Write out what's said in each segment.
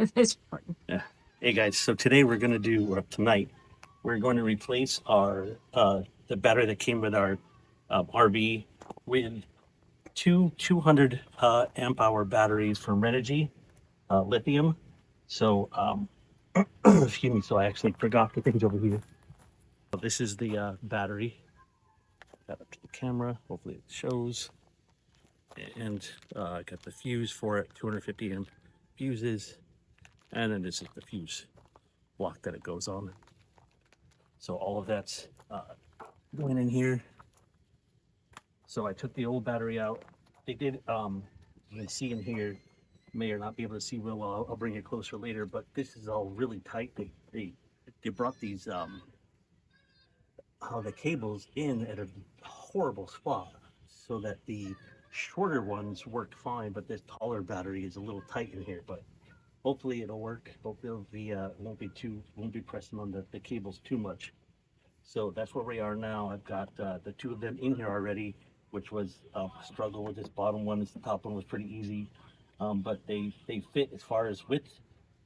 It's important. Yeah. Hey guys, so today we're going to do, or tonight, we're going to replace our the battery that came with our RV with two 200 amp hour batteries from Renogy, lithium. So, excuse me, so I actually forgot the things over here. So this is the battery. Got up to the camera, hopefully it shows. And I got the fuse for it, 250 amp fuses. And then this is the fuse block that it goes on. So all of that's going in here. So I took the old battery out. They did, you can see in here, may or not be able to see real well. I'll bring it closer later, but this is all really tight. They brought these the cables in at a horrible spot so that the shorter ones work fine, but this taller battery is a little tight in here. But hopefully it'll work. Hopefully it'll be won't be pressing on the cables too much. So that's where we are now. I've got the two of them in here already, which was a struggle with this bottom one. This top one was pretty easy, but they fit as far as width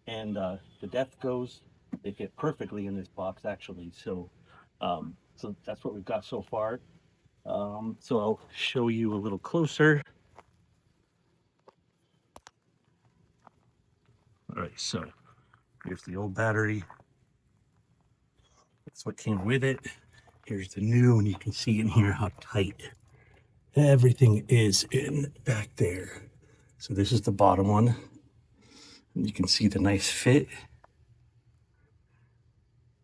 and the depth goes. They fit perfectly in this box actually. So that's what we've got so far. So I'll show you a little closer. All right, so here's the old battery. That's what came with it. Here's the new, and you can see in here how tight everything is in back there. So this is the bottom one. And you can see the nice fit.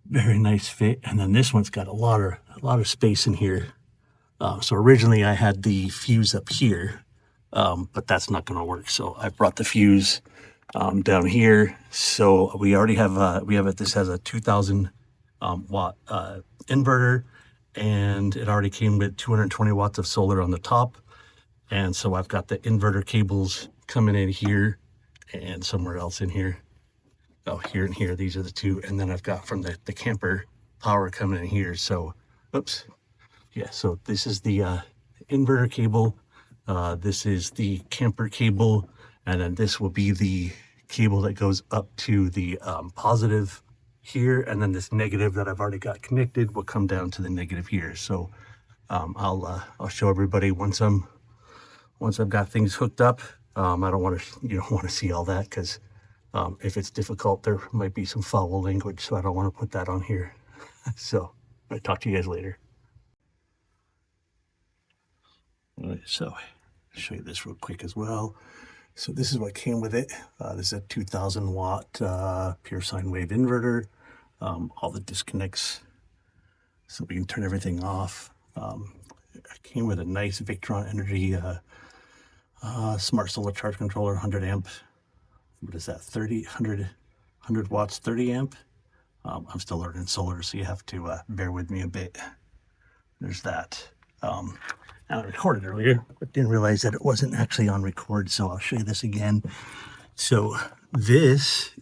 Very nice fit. And then this one's got a lot of space in here. So originally I had the fuse up here, but that's not going to work. So I brought the fuse down here. So we already have this has a 2000 watt inverter, and it already came with 220 watts of solar on the top. And so I've got the inverter cables coming in here and somewhere else in here. Oh, here and here, these are the two. And then I've got from the camper power coming in here. So, oops. Yeah, so this is the inverter cable. This is the camper cable. And then this will be the cable that goes up to the positive here. And then this negative that I've already got connected will come down to the negative here. So I'll show everybody once I've got things hooked up. I don't want to see all that because if it's difficult, there might be some foul language, so I don't want to put that on here. So I'll talk to you guys later. All right, so I'll show you this real quick as well. So this is what came with it. This is a 2000 watt pure sine wave inverter. All the disconnects, so we can turn everything off. It came with a nice Victron Energy smart solar charge controller, 100 amp. What is that? 100 watts, 30 amp. I'm still learning solar, so you have to bear with me a bit. There's that. I recorded earlier, but didn't realize that it wasn't actually on record, so I'll show you this again. So this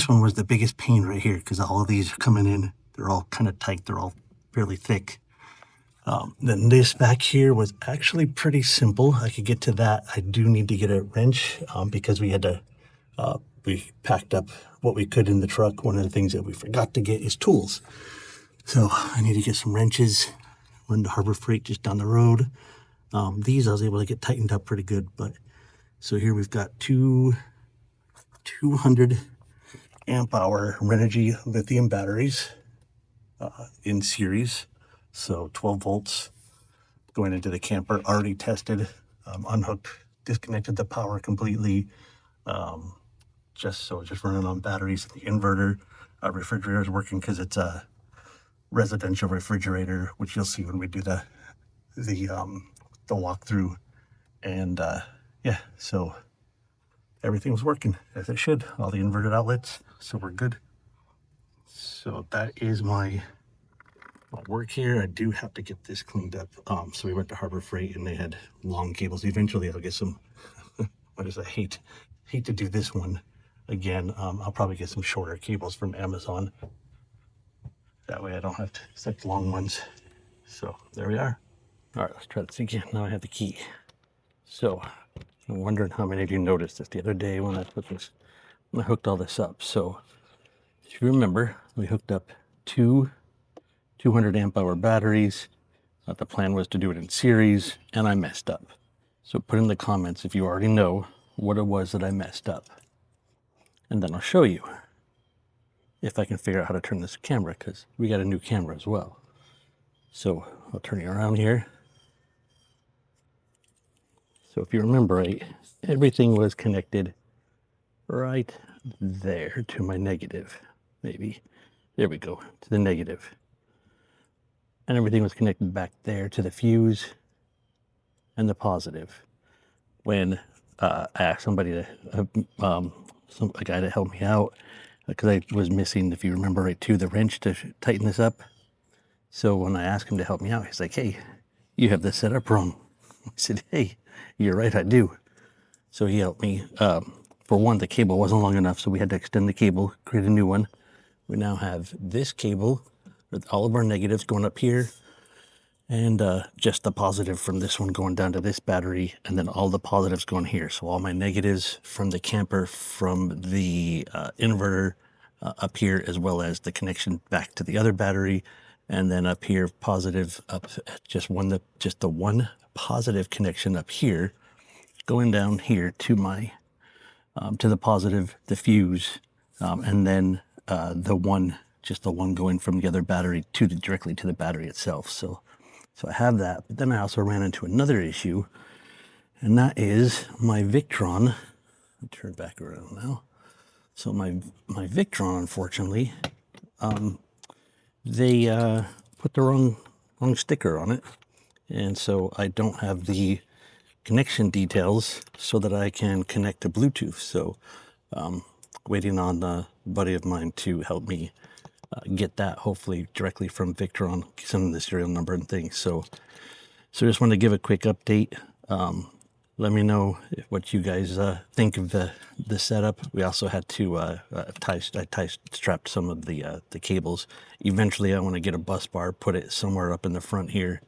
one was the biggest pain right here because all of these are coming in. They're all kind of tight. They're all fairly thick. Then this back here was actually pretty simple. I could get to that. I do need to get a wrench because we packed up what we could in the truck. One of the things that we forgot to get is tools. So I need to get some wrenches. Went to Harbor Freight just down the road. These I was able to get tightened up pretty good. But so here we've got two 200 amp hour Renogy lithium batteries in series. So 12 volts going into the camper, already tested, unhooked, disconnected the power completely. Just running on batteries. The inverter, refrigerator is working because it's a residential refrigerator, which you'll see when we do the walkthrough. And yeah, so everything was working as it should. All the inverted outlets, so we're good. So that is my work here. I do have to get this cleaned up. So we went to Harbor Freight and they had long cables. Eventually I'll get some. I hate to do this one again. I'll probably get some shorter cables from Amazon. That way I don't have such long ones. So there we are. All right, let's try this again. Now I have the key. So I'm wondering how many of you noticed this the other day when I hooked all this up. So if you remember, we hooked up two 200 amp hour batteries. The plan was to do it in series, and I messed up. So put in the comments if you already know what it was that I messed up. And then I'll show you if I can figure out how to turn this camera, because we got a new camera as well. So I'll turn you around here. So if you remember right, everything was connected right there to my negative, maybe. There we go, to the negative. And everything was connected back there to the fuse and the positive. When I asked somebody to, a guy to help me out, because I was missing, if you remember right too, the wrench to tighten this up. So when I asked him to help me out, he's like, hey, you have this set up wrong. I said, hey, you're right, I do. So he helped me. For one, the cable wasn't long enough, so we had to extend the cable, create a new one. We now have this cable with all of our negatives going up here, and just the positive from this one going down to this battery, and then all the positives going here. So all my negatives from the camper, from the inverter up here, as well as the connection back to the other battery, and then up here positive up just the one positive connection up here, going down here to my to the positive, the fuse, and then the one going from the other battery directly to the battery itself. So I have that, but then I also ran into another issue, and that is my Victron. Let me turn back around now. So my Victron, unfortunately, they put the wrong sticker on it, and so I don't have the connection details so that I can connect to Bluetooth. So waiting on a buddy of mine to help me get that, hopefully directly from Victron, send them the serial number and things. So just wanted to give a quick update. Let me know what you guys think of the setup. We also had to strapped some of the cables. Eventually, I want to get a bus bar, put it somewhere up in the front here,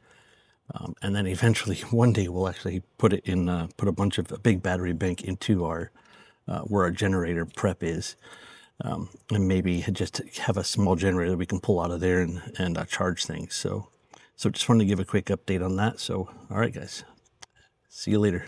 and then eventually one day we'll actually put it in, put a big battery bank into our where our generator prep is, and maybe just have a small generator we can pull out of there and charge things. So just wanted to give a quick update on that. So all right, guys, see you later.